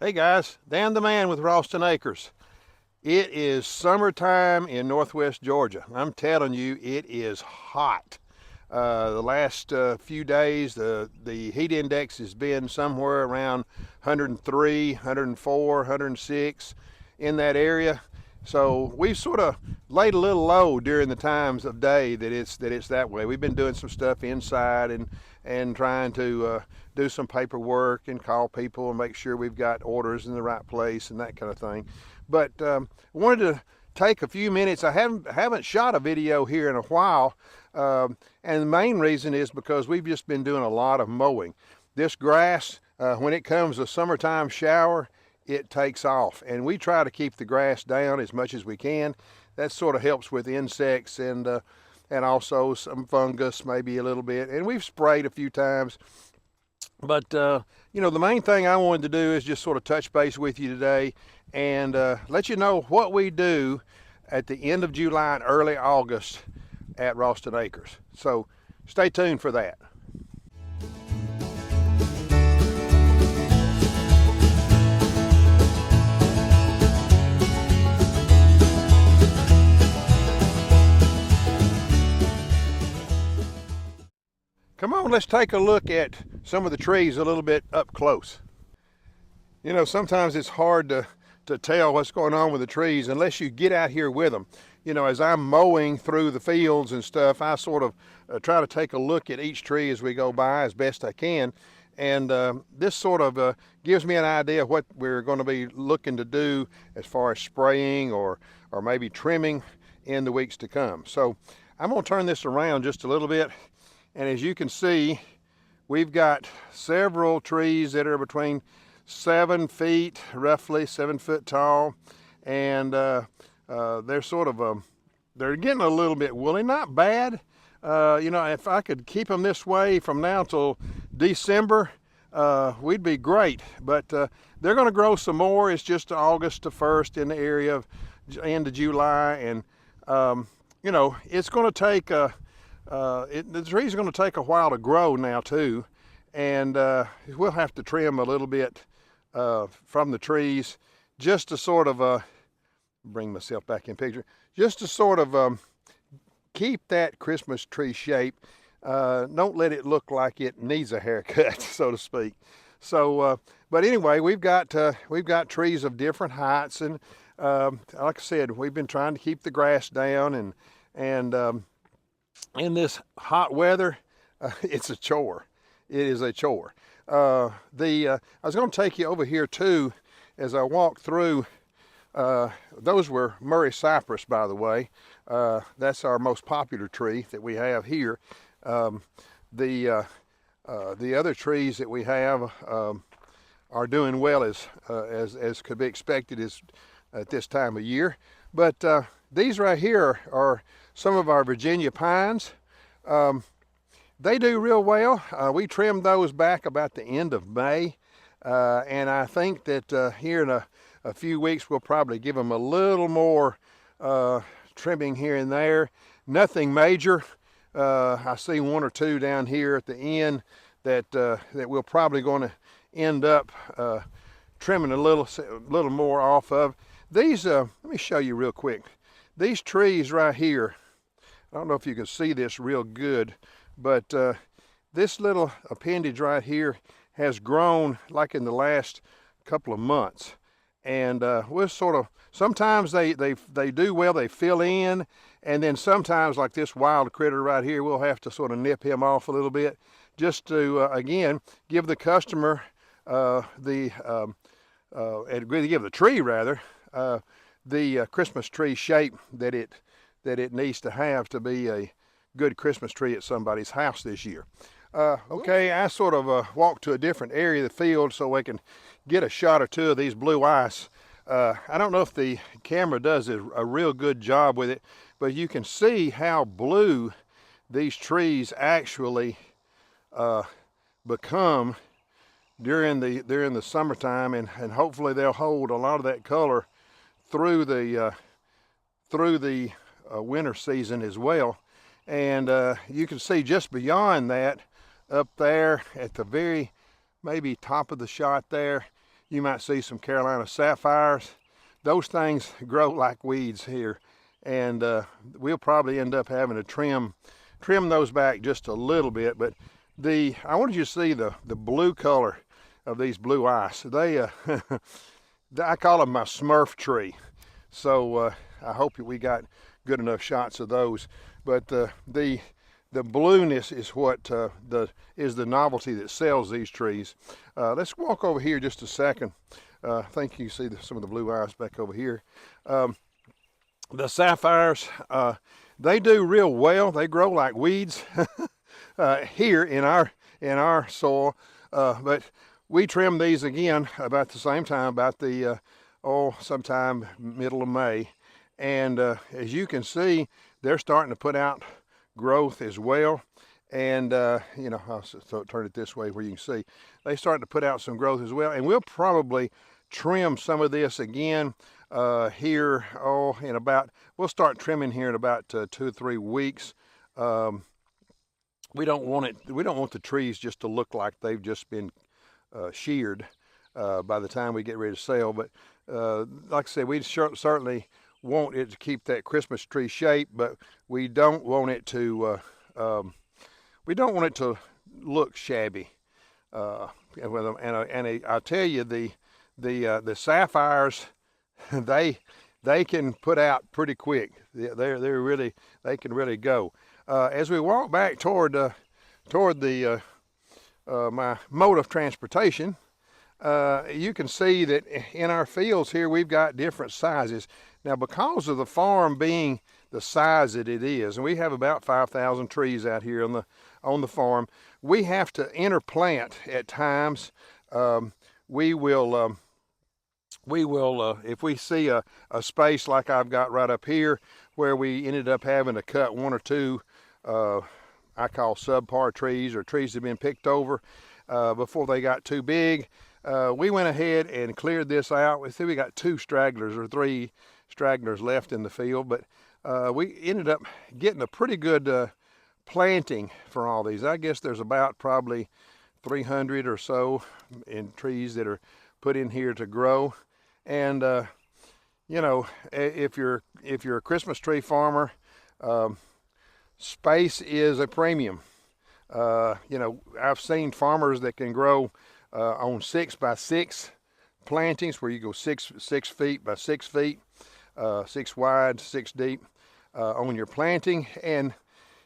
Hey guys, Dan the Man with Ralston Acres. It is summertime in northwest Georgia. I'm telling you, it is hot. The last few days, the heat index has been somewhere around 103, 104, 106 in that area. So we've sort of laid a little low during the times of day that it's that way. We've been doing some stuff inside and trying to do some paperwork and call people and make sure we've got orders in the right place and that kind of thing. But I wanted to take a few minutes. I haven't shot a video here in a while, and the main reason is because we've just been doing a lot of mowing. This grass, when it comes a summertime shower, it takes off, and we try to keep the grass down as much as we can. That sort of helps with insects and also some fungus, maybe a little bit. And we've sprayed a few times. But you know, the main thing I wanted to do is just sort of touch base with you today and let you know what we do at the end of July and early August at Ralston Acres. So stay tuned for that. Come on, let's take a look at some of the trees a little bit up close. You know, sometimes it's hard to tell what's going on with the trees unless you get out here with them. You know, as I'm mowing through the fields and stuff, I sort of try to take a look at each tree as we go by as best I can. And this sort of gives me an idea of what we're going to be looking to do as far as spraying or maybe trimming in the weeks to come. So I'm going to turn this around just a little bit. And as you can see, we've got several trees that are between 7 feet, roughly 7 foot tall, and they're sort of they're getting a little bit woolly. Not bad. You know, if I could keep them this way from now till December, we'd be great. But they're going to grow some more. It's just August to 1st in the area of end of July, and you know, it's going to take the trees are going to take a while to grow now too, and we'll have to trim a little bit from the trees just to sort of bring myself back in picture, just to sort of keep that Christmas tree shape. Don't let it look like it needs a haircut, so to speak. So, but anyway, we've got trees of different heights, and like I said, we've been trying to keep the grass down, and in this hot weather, it's a chore. It is a chore. I was going to take you over here too as I walk through. Those were Murray cypress, by the way. That's our most popular tree that we have here. The other trees that we have are doing well as could be expected at this time of year. But these right here are some of our Virginia pines. They do real well. We trimmed those back about the end of May, and I think that here in a few weeks we'll probably give them a little more trimming here and there. Nothing major. I see one or two down here at the end that we're probably going to end up trimming a little more off of. These, let me show you real quick. These trees right here, I don't know if you can see this real good, but this little appendage right here has grown like in the last couple of months. And we're sort of, sometimes they do well, they fill in, and then sometimes like this wild critter right here, we'll have to sort of nip him off a little bit just to, again, give the customer give the tree rather, the Christmas tree shape that it needs to have to be a good Christmas tree at somebody's house this year. Okay, I sort of walked to a different area of the field so we can get a shot or two of these blue ice. I don't know if the camera does a real good job with it, but you can see how blue these trees actually become during the summertime, and hopefully they'll hold a lot of that color through the winter season as well. And you can see just beyond that, up there at the very maybe top of the shot there, You might see some Carolina sapphires. Those things grow like weeds here, and we'll probably end up having to trim those back just a little bit. But I wanted you to see the blue color of these blue ice. They I call them my Smurf tree. So I hope we got good enough shots of those. But the blueness is what is the novelty that sells these trees. Let's walk over here just a second. I think you see some of the blue ice back over here. The sapphires, they do real well. They grow like weeds here in our soil, but we trim these again about the same time, about the sometime middle of May, and as you can see, they're starting to put out growth as well. And you know, I'll turn it this way where you can see they starting to put out some growth as well. And we'll probably trim some of this again here. We'll start trimming here in about 2 or 3 weeks. We don't want the trees just to look like they've just been sheared by the time we get ready to sell. But like I said, we certainly want it to keep that Christmas tree shape, but we don't want it to look shabby. And I'll tell you, the sapphires, they can put out pretty quick. They can really go. As we walk back toward my mode of transportation, you can see that in our fields here we've got different sizes. Now, because of the farm being the size that it is, and we have about 5,000 trees out here on the farm, we have to interplant at times. We will if we see a space like I've got right up here where we ended up having to cut 1 or 2 I call subpar trees, or trees that have been picked over before they got too big, we went ahead and cleared this out. We see we got 2 stragglers or 3 stragglers left in the field, but we ended up getting a pretty good planting for all these. I guess there's about probably 300 or so in trees that are put in here to grow. And you know, if you're a Christmas tree farmer, space is a premium. You know, I've seen farmers that can grow on 6 by 6 plantings, where you go 6 feet by 6 feet, 6 wide, 6 deep on your planting, and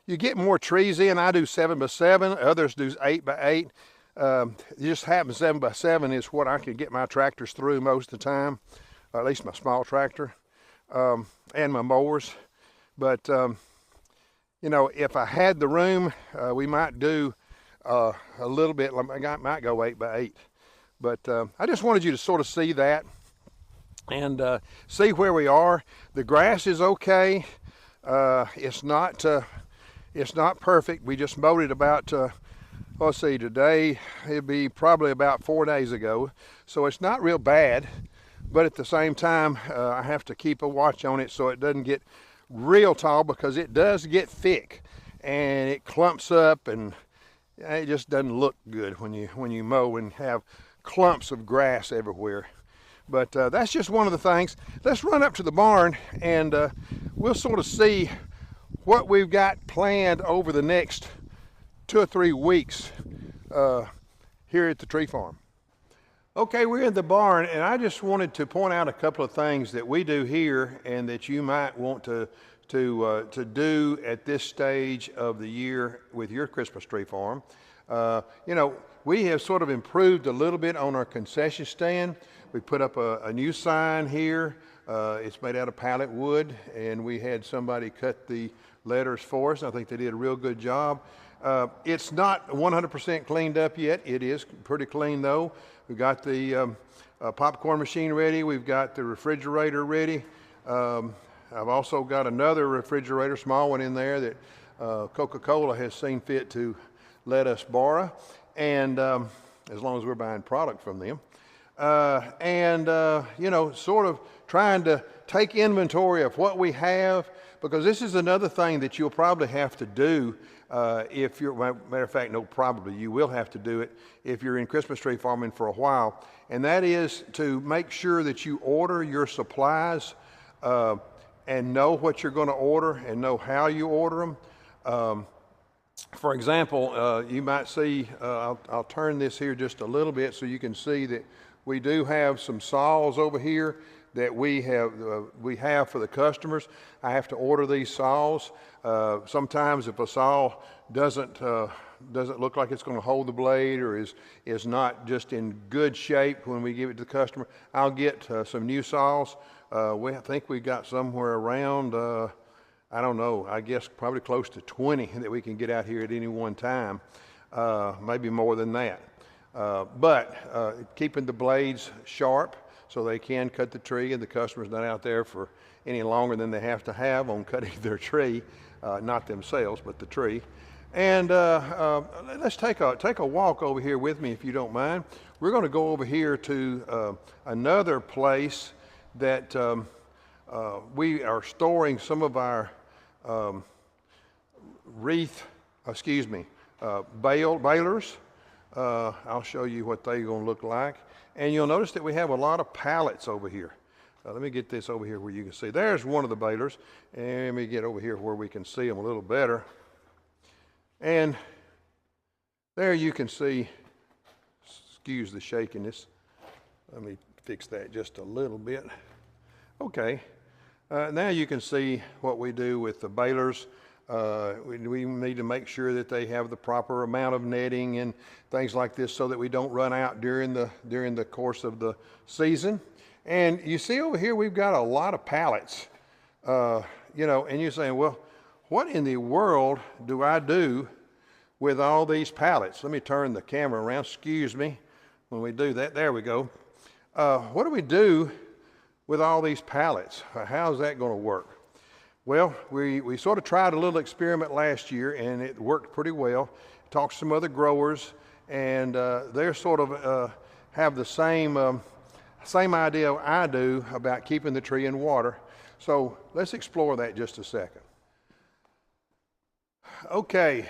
you get more trees in. I do 7 by 7. Others do 8 by 8. It just happens 7 by 7 is what I can get my tractors through most of the time, at least my small tractor, and my mowers. But you know, if I had the room, we might do a little bit. I might go 8 by 8. But I just wanted you to sort of see that and see where we are. The grass is okay. It's not perfect. We just mowed it about let's see, today it'd be probably about 4 days ago, so it's not real bad. But at the same time, I have to keep a watch on it so it doesn't get real tall, because it does get thick and it clumps up, and it just doesn't look good when you mow and have clumps of grass everywhere. But that's just one of the things. Let's run up to the barn and we'll sort of see what we've got planned over the next 2 or 3 weeks here at the tree farm. Okay, we're in the barn, and I just wanted to point out a couple of things that we do here and that you might want to do at this stage of the year with your Christmas tree farm. You know, we have sort of improved a little bit on our concession stand. We put up a new sign here. It's made out of pallet wood, and we had somebody cut the letters for us. I think they did a real good job. It's not 100% cleaned up yet. It is pretty clean though. We've got the popcorn machine ready. We've got the refrigerator ready. I've also got another refrigerator, small one in there, that Coca-Cola has seen fit to let us borrow, and as long as we're buying product from them. You know, sort of trying to take inventory of what we have, because this is another thing that you'll probably have to do if you're, matter of fact, no, probably you will have to do it if you're in Christmas tree farming for a while. And that is to make sure that you order your supplies and know what you're going to order and know how you order them. For example, you might see, I'll turn this here just a little bit so you can see that we do have some saws over here that we have for the customers. I have to order these saws. Sometimes if a saw doesn't look like it's going to hold the blade or is not just in good shape when we give it to the customer, I'll get some new saws. I think we got somewhere around, I don't know, I guess probably close to 20 that we can get out here at any one time, maybe more than that. But keeping the blades sharp so they can cut the tree and the customer's not out there for any longer than they have to have on cutting their tree, not themselves, but the tree. And let's take a walk over here with me if you don't mind. We're going to go over here to another place that we are storing some of our balers. I'll show you what they're going to look like. And you'll notice that we have a lot of pallets over here. Let me get this over here where you can see. There's one of the balers. And let me get over here where we can see them a little better. And there you can see, excuse the shakiness. Let me fix that just a little bit. Okay. Now you can see what we do with the balers. We need to make sure that they have the proper amount of netting and things like this so that we don't run out during the course of the season. And you see over here we've got a lot of pallets, and you're saying, well, what in the world do I do with all these pallets? Let me turn the camera around, excuse me, when we do that. There we go. What do we do with all these pallets? How's that going to work? Well, we sort of tried a little experiment last year, and it worked pretty well. Talked to some other growers, and they're sort of have the same idea I do about keeping the tree in water. So let's explore that just a second. Okay,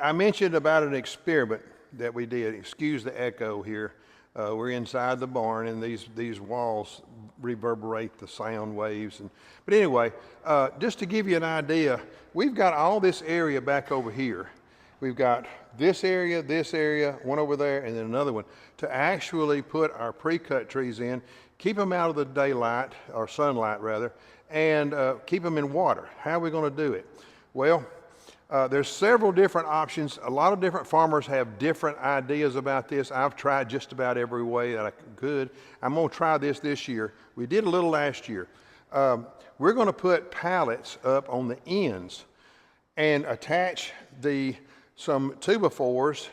I mentioned about an experiment that we did. Excuse the echo here. We're inside the barn, and these walls reverberate the sound waves. But anyway, just to give you an idea, we've got all this area back over here. We've got this area, one over there, and then another one to actually put our pre-cut trees in, keep them out of the daylight, or sunlight rather, and keep them in water. How are we going to do it? Well, there's several different options. A lot of different farmers have different ideas about this. I've tried just about every way that I could. I'm going to try this year. We did a little last year. We're going to put pallets up on the ends and attach some 2x4s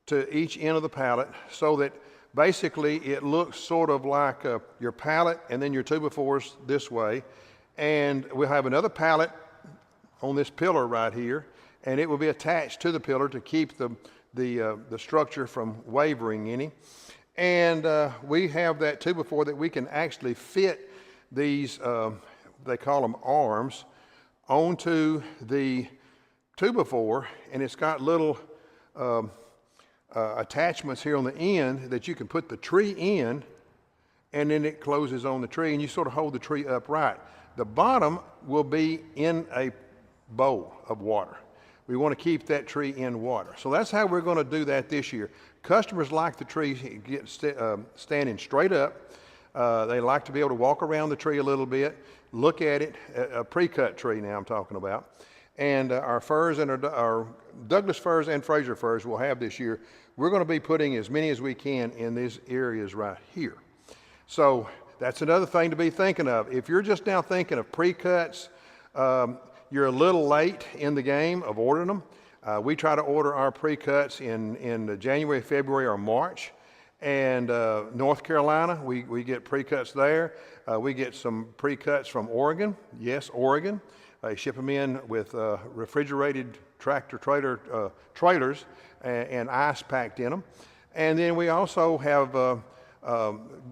to each end of the pallet so that basically it looks sort of like your pallet and then your 2x4s this way. And we'll have another pallet on this pillar right here, and it will be attached to the pillar to keep the structure from wavering any. And we have that 2x4 that we can actually fit these, they call them arms, onto the 2x4, and it's got little attachments here on the end that you can put the tree in, and then it closes on the tree, and you sort of hold the tree upright. The bottom will be in a bowl of water. We want to keep that tree in water. So that's how we're going to do that this year. Customers like the tree standing straight up. They like to be able to walk around the tree a little bit, look at it, a pre-cut tree now I'm talking about. And our firs and our Douglas firs and Fraser firs we'll have this year. We're going to be putting as many as we can in these areas right here. So that's another thing to be thinking of. If you're just now thinking of pre-cuts, you're a little late in the game of ordering them. We try to order our pre-cuts in January, February, or March. And North Carolina, we get pre-cuts there. We get some pre-cuts from Oregon. Yes, Oregon. They ship them in with refrigerated tractor trailers and ice packed in them. And then we also have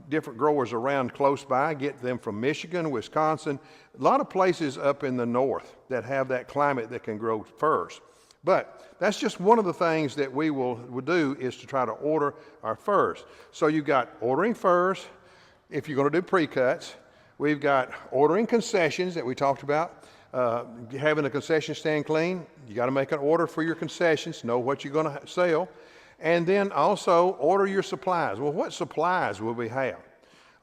different growers around close by, get them from Michigan, Wisconsin, a lot of places up in the north that have that climate that can grow firs. But that's just one of the things that we will do, is to try to order our furs. So you've got ordering furs if you're going to do pre-cuts. We've got ordering concessions that we talked about. Having the concession stand clean, you got to make an order for your concessions, know what you're going to sell. And then also order your supplies. Well, what supplies will we have?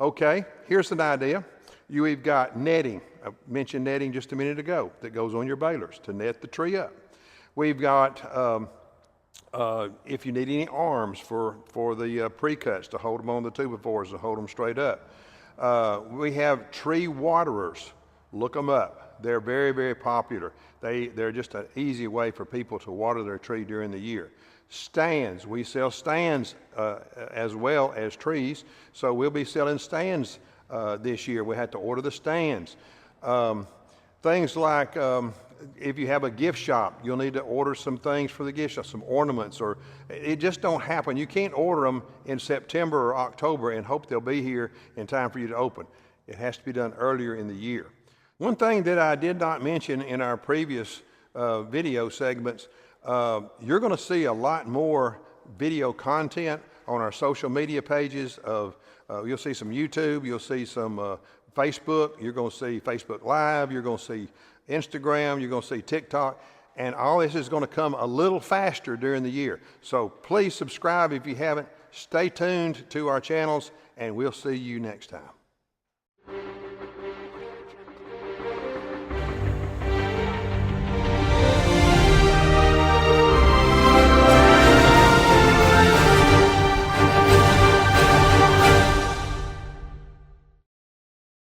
Okay, here's an idea. We've got netting. I mentioned netting just a minute ago that goes on your balers to net the tree up. We've got, if you need any arms for the pre-cuts to hold them on the 2x4s to hold them straight up. We have tree waterers. Look them up. They're very, very popular. They're just an easy way for people to water their tree during the year. Stands. We sell stands as well as trees, so we'll be selling stands this year. We had to order the stands. Things like if you have a gift shop, you'll need to order some things for the gift shop, some ornaments, or it just don't happen. You can't order them in September or October and hope they'll be here in time for you to open. It has to be done earlier in the year. One thing that I did not mention in our previous video segments, you're going to see a lot more video content on our social media pages. You'll see some YouTube, you'll see some Facebook, you're going to see Facebook Live, you're going to see Instagram, you're going to see TikTok, and all this is going to come a little faster during the year. So please subscribe if you haven't. Stay tuned to our channels, and we'll see you next time.